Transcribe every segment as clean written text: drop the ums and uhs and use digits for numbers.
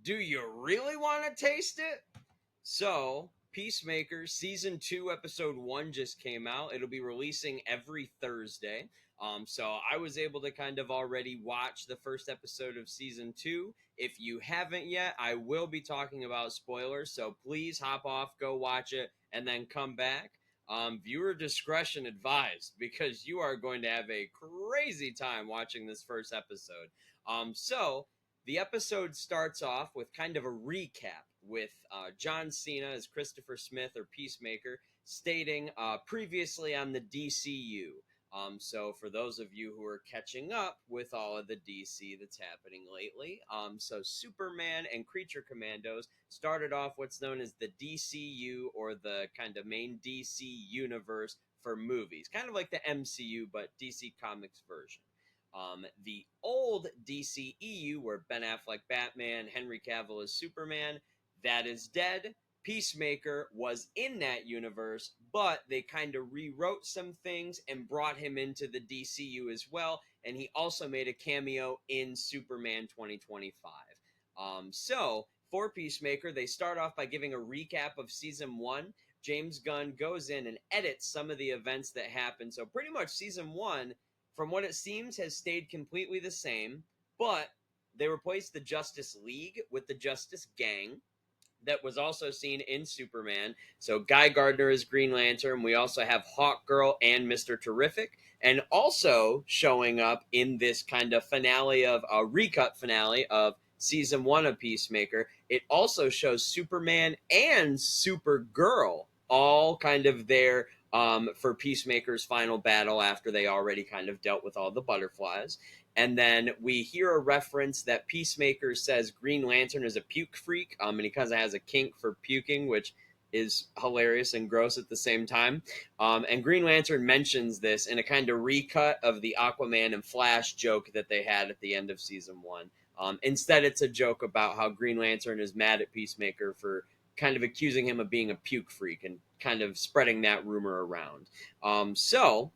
Do you really want to taste it? So, Peacemaker Season 2, Episode 1 just came out. It'll be releasing every Thursday. So I was able to kind of already watch the first episode of Season 2. If you haven't yet, I will be talking about spoilers, so please hop off, go watch it, and then come back. Viewer discretion advised because you are going to have a crazy time watching this first episode. So the episode starts off with kind of a recap with John Cena as Christopher Smith or Peacemaker stating previously on the DCU. So for those of you who are catching up with all of the DC that's happening lately, so Superman and Creature Commandos started off what's known as the DCU, or the kind of main DC universe for movies, kind of like the MCU but DC Comics version. The old DCEU, where Ben Affleck Batman, Henry Cavill is Superman, that is dead. Peacemaker was in that universe, but they kind of rewrote some things and brought him into the DCU as well, and he also made a cameo in Superman 2025. So, for Peacemaker, they start off by giving a recap of Season 1. James Gunn goes in and edits some of the events that happened. So, pretty much Season 1, from what it seems, has stayed completely the same, but they replaced the Justice League with the Justice Gang that was also seen in Superman. So Guy Gardner is Green Lantern. We also have Hawkgirl and Mr. Terrific. And also showing up in this kind of finale of a recut finale of season 1 of Peacemaker, it also shows Superman and Supergirl all kind of there for Peacemaker's final battle after they already kind of dealt with all the butterflies. And then we hear a reference that Peacemaker says Green Lantern is a puke freak, and he kind of has a kink for puking, which is hilarious and gross at the same time. And Green Lantern mentions this in a kind of recut of the Aquaman and Flash joke that they had at the end of season 1. Instead, it's a joke about how Green Lantern is mad at Peacemaker for kind of accusing him of being a puke freak and kind of spreading that rumor around. So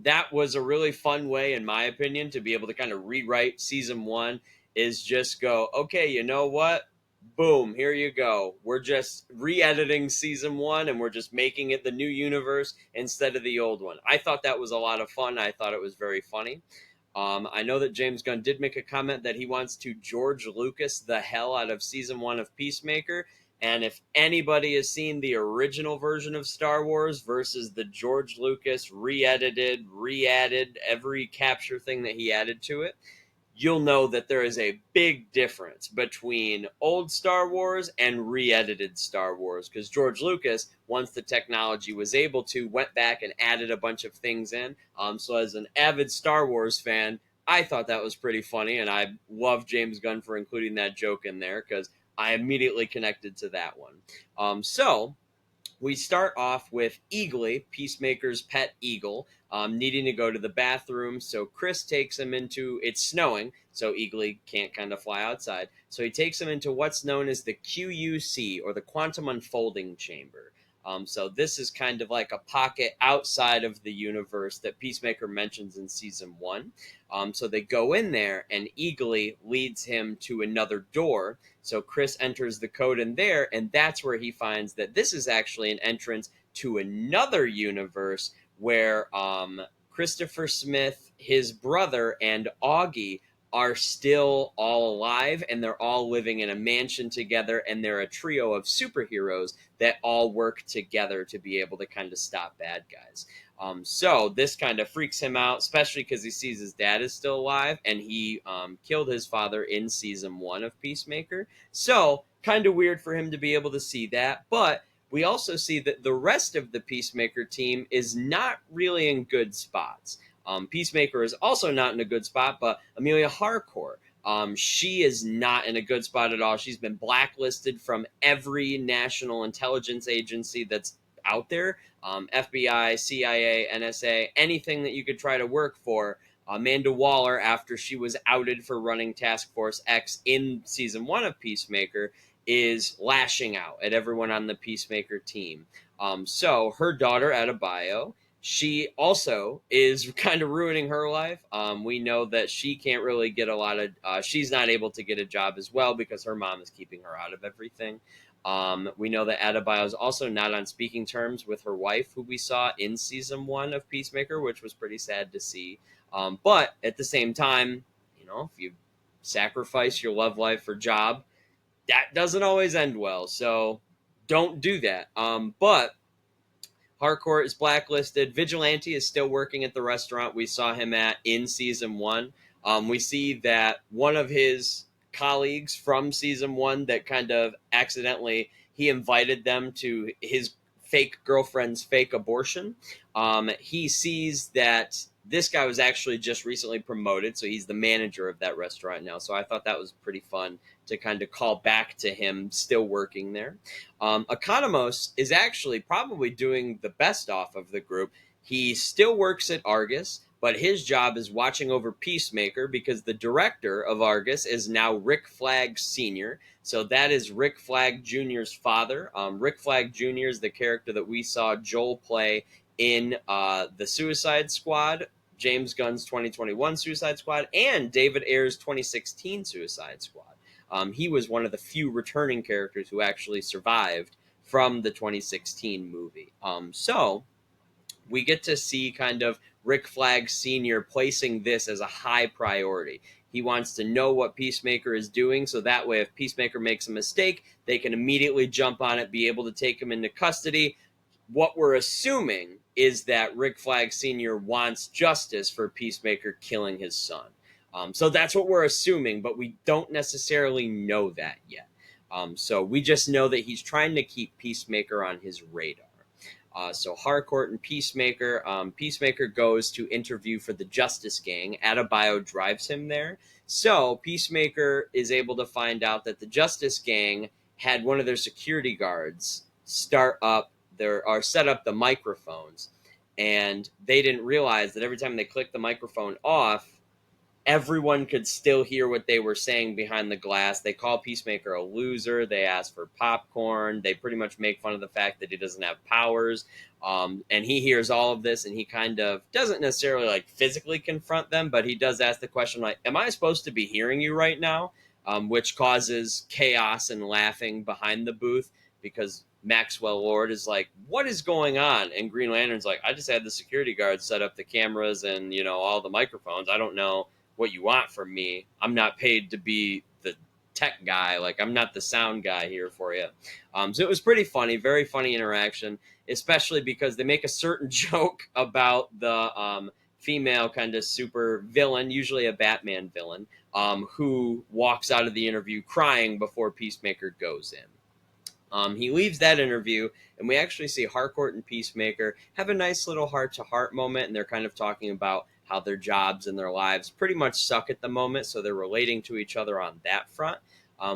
that was a really fun way, in my opinion, to be able to kind of rewrite season 1, is just go, okay, you know what? Boom, here you go. We're just re-editing season 1 and we're just making it the new universe instead of the old one. I thought that was a lot of fun. I thought it was very funny. I know that James Gunn did make a comment that he wants to George Lucas the hell out of season 1 of Peacemaker. And if anybody has seen the original version of Star Wars versus the George Lucas re-edited, re-added, every capture thing that he added to it, you'll know that there is a big difference between old Star Wars and re-edited Star Wars, because George Lucas, once the technology was able to, went back and added a bunch of things in. So as an avid Star Wars fan, I thought that was pretty funny, and I love James Gunn for including that joke in there, because I immediately connected to that one. So we start off with Eagly, Peacemaker's pet eagle, needing to go to the bathroom. So Chris takes him into, it's snowing, so Eagly can't kind of fly outside. So he takes him into what's known as the QUC, or the Quantum Unfolding Chamber. So this is kind of like a pocket outside of the universe that Peacemaker mentions in season 1. So they go in there, and Eagly leads him to another door. So Chris enters the code in there, and that's where he finds that this is actually an entrance to another universe where Christopher Smith, his brother, and Augie are still all alive, and they're all living in a mansion together, and they're a trio of superheroes that all work together to be able to kind of stop bad guys. So this kind of freaks him out, especially because he sees his dad is still alive, and he killed his father in season 1 of Peacemaker. So kind of weird for him to be able to see that, but we also see that the rest of the Peacemaker team is not really in good spots. Peacemaker is also not in a good spot, but Amelia Harcourt, she is not in a good spot at all. She's been blacklisted from every national intelligence agency that's out there, FBI, CIA, NSA, anything that you could try to work for. Amanda Waller, after she was outed for running Task Force X in season 1 of Peacemaker, is lashing out at everyone on the Peacemaker team. So her daughter, Adebayo, she also is kind of ruining her life. We know that she can't really get a lot of, she's not able to get a job as well because her mom is keeping her out of everything. We know that Adebayo is also not on speaking terms with her wife, who we saw in season one of Peacemaker, which was pretty sad to see. But at the same time, if you sacrifice your love life for job, that doesn't always end well. So don't do that. But Harcourt is blacklisted. Vigilante is still working at the restaurant we saw him at in season one. We see that one of his colleagues from season one that kind of accidentally he invited them to his fake girlfriend's fake abortion. He sees that this guy was actually just recently promoted, so he's the manager of that restaurant now. So I thought that was pretty fun to kind of call back to him still working there. Economos is actually probably doing the best off of the group. He still works at Argus, but his job is watching over Peacemaker because the director of Argus is now Rick Flag Sr. So that is Rick Flag Jr.'s father. Rick Flag Jr. is the character that we saw Joel play in the Suicide Squad, James Gunn's 2021 Suicide Squad, and David Ayer's 2016 Suicide Squad. He was one of the few returning characters who actually survived from the 2016 movie. So we get to see kind of Rick Flag Sr. placing this as a high priority. He wants to know what Peacemaker is doing, so that way if Peacemaker makes a mistake, they can immediately jump on it, be able to take him into custody. What we're assuming is that Rick Flag Sr. wants justice for Peacemaker killing his son. So that's what we're assuming, but we don't necessarily know that yet. So we just know that he's trying to keep Peacemaker on his radar. So Harcourt and Peacemaker. Peacemaker goes to interview for the Justice Gang. Adebayo drives him there. So Peacemaker is able to find out that the Justice Gang had one of their security guards set up the microphones, and they didn't realize that every time they clicked the microphone off, everyone could still hear what they were saying behind the glass. They call Peacemaker a loser. They ask for popcorn. They pretty much make fun of the fact that he doesn't have powers. And he hears all of this, and he kind of doesn't necessarily like physically confront them, but he does ask the question like, am I supposed to be hearing you right now? Which causes chaos and laughing behind the booth because Maxwell Lord is like, what is going on? And Green Lantern's like, I just had the security guards set up the cameras and, all the microphones. I don't know what you want from me. I'm not paid to be the tech guy. Like, I'm not the sound guy here for you. So it was pretty funny, very funny interaction, especially because they make a certain joke about the female kind of super villain, usually a Batman villain, who walks out of the interview crying before Peacemaker goes in. He leaves that interview, and we actually see Harcourt and Peacemaker have a nice little heart-to-heart moment, and they're kind of talking about how their jobs and their lives pretty much suck at the moment, so they're relating to each other on that front.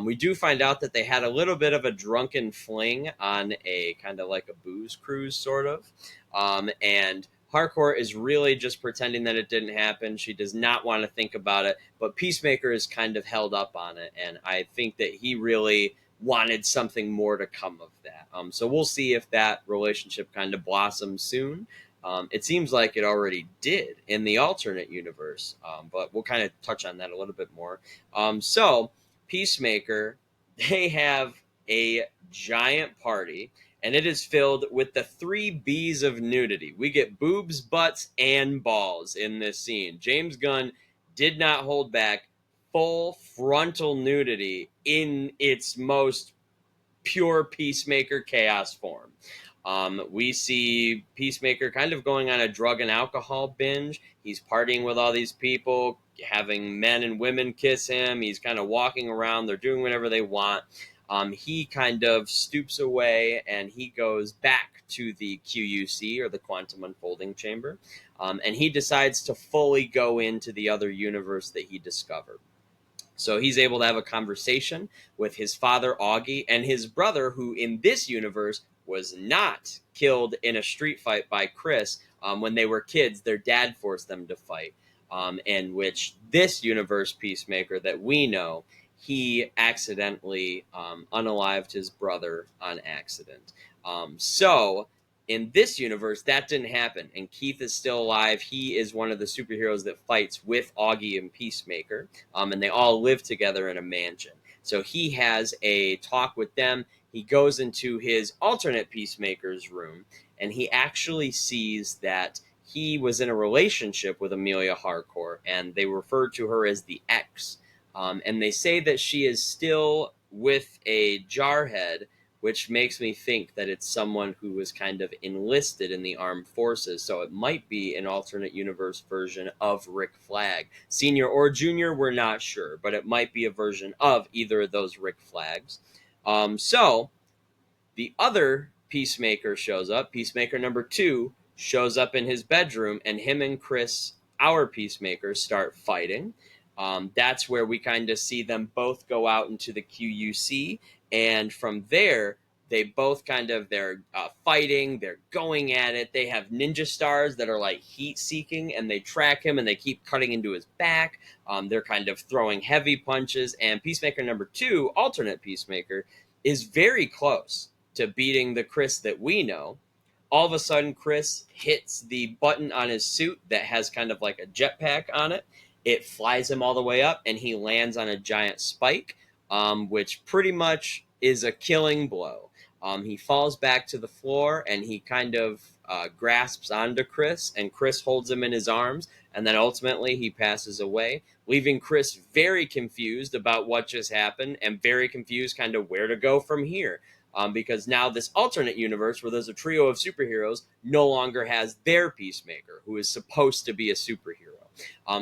We do find out that they had a little bit of a drunken fling on a kind of like a booze cruise, sort of. And Harcourt is really just pretending that it didn't happen. She does not want to think about it, but Peacemaker is kind of held up on it, and I think that he really wanted something more to come of that. So we'll see if that relationship kind of blossoms soon. It seems like it already did in the alternate universe, but we'll kind of touch on that a little bit more. So Peacemaker, they have a giant party, and it is filled with the 3 B's of nudity. We get boobs, butts, and balls in this scene. James Gunn did not hold back. Full frontal nudity in its most pure Peacemaker chaos form. We see Peacemaker kind of going on a drug and alcohol binge. He's partying with all these people, having men and women kiss him. He's kind of walking around. They're doing whatever they want. He kind of stoops away and he goes back to the QUC, or the Quantum Unfolding Chamber. And he decides to fully go into the other universe that he discovered. So he's able to have a conversation with his father, Augie, and his brother, who in this universe was not killed in a street fight by Chris. When they were kids, their dad forced them to fight. In which this universe Peacemaker that we know, he accidentally unalived his brother on accident. So in this universe, that didn't happen, and Keith is still alive. He is one of the superheroes that fights with Augie and Peacemaker, and they all live together in a mansion. So he has a talk with them. He goes into his alternate Peacemaker's room, and he actually sees that he was in a relationship with Amelia Harcourt, and they refer to her as the X. And they say that she is still with a Jarhead, which makes me think that it's someone who was kind of enlisted in the armed forces. So it might be an alternate universe version of Rick Flag. Senior or Junior, we're not sure, but it might be a version of either of those Rick Flags. So the other Peacemaker shows up. Peacemaker number 2 shows up in his bedroom, and him and Chris, our Peacemaker, start fighting. That's where we kind of see them both go out into the QUC, and from there, they both they're fighting, they're going at it. They have ninja stars that are like heat seeking, and they track him and they keep cutting into his back. They're kind of throwing heavy punches, and Peacemaker number 2, alternate Peacemaker, is very close to beating the Chris that we know. All of a sudden, Chris hits the button on his suit that has kind of like a jetpack on it. It flies him all the way up, and he lands on a giant spike, which pretty much is a killing blow. He falls back to the floor, and he kind of grasps onto Chris, and Chris holds him in his arms, and then ultimately he passes away, leaving Chris very confused about what just happened and very confused kind of where to go from here. Because now this alternate universe where there's a trio of superheroes no longer has their Peacemaker, who is supposed to be a superhero.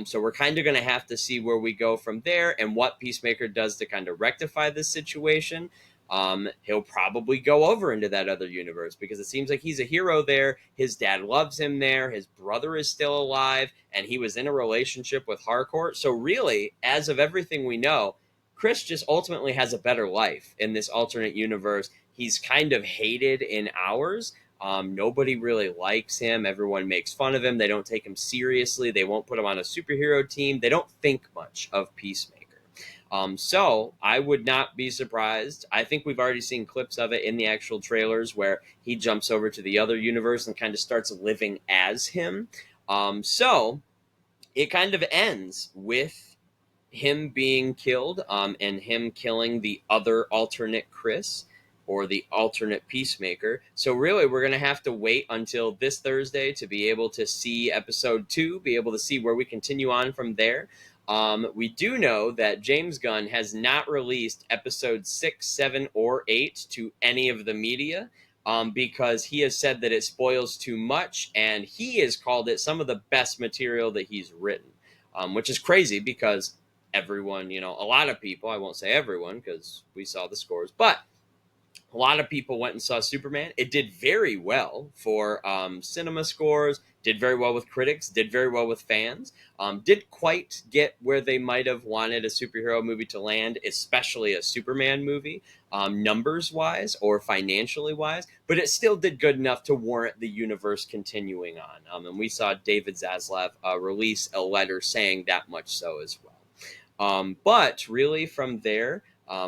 So we're kind of going to have to see where we go from there and what Peacemaker does to kind of rectify this situation. He'll probably go over into that other universe because it seems like he's a hero there. His dad loves him there. His brother is still alive, and he was in a relationship with Harcourt. So really, as of everything we know, Chris just ultimately has a better life in this alternate universe. He's kind of hated in ours. Nobody really likes him. Everyone makes fun of him. They don't take him seriously. They won't put him on a superhero team. They don't think much of Peacemaker. So I would not be surprised. I think we've already seen clips of it in the actual trailers where he jumps over to the other universe and kind of starts living as him. So it kind of ends with him being killed, and him killing the other alternate Chris, or the alternate Peacemaker. So really, we're going to have to wait until this Thursday to be able to see episode 2, be able to see where we continue on from there. We do know that James Gunn has not released episode 6, 7, or 8 to any of the media, because he has said that it spoils too much, and he has called it some of the best material that he's written, which is crazy because everyone, a lot of people, I won't say everyone because we saw the scores, but a lot of people went and saw Superman. It did very well for cinema scores, did very well with critics, did very well with fans. Didn't quite get where they might have wanted a superhero movie to land, especially a Superman movie, numbers-wise or financially-wise, but it still did good enough to warrant the universe continuing on. And we saw David Zaslav release a letter saying that much so as well. But really, from there,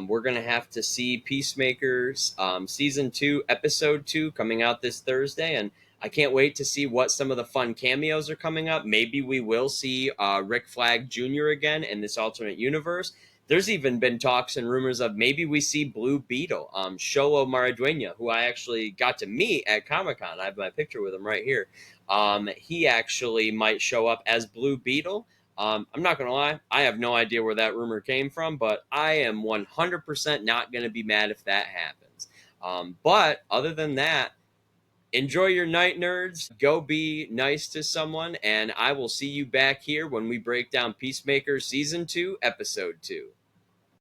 we're going to have to see Peacemaker's Season 2, Episode 2 coming out this Thursday. And I can't wait to see what some of the fun cameos are coming up. Maybe we will see Rick Flag Jr. again in this alternate universe. There's even been talks and rumors of maybe we see Blue Beetle, Sholo Maridueña, who I actually got to meet at Comic-Con. I have my picture with him right here. He actually might show up as Blue Beetle. I'm not going to lie, I have no idea where that rumor came from, but I am 100% not going to be mad if that happens. But other than that, enjoy your night, nerds. Go be nice to someone, and I will see you back here when we break down Peacemaker Season 2, Episode 2.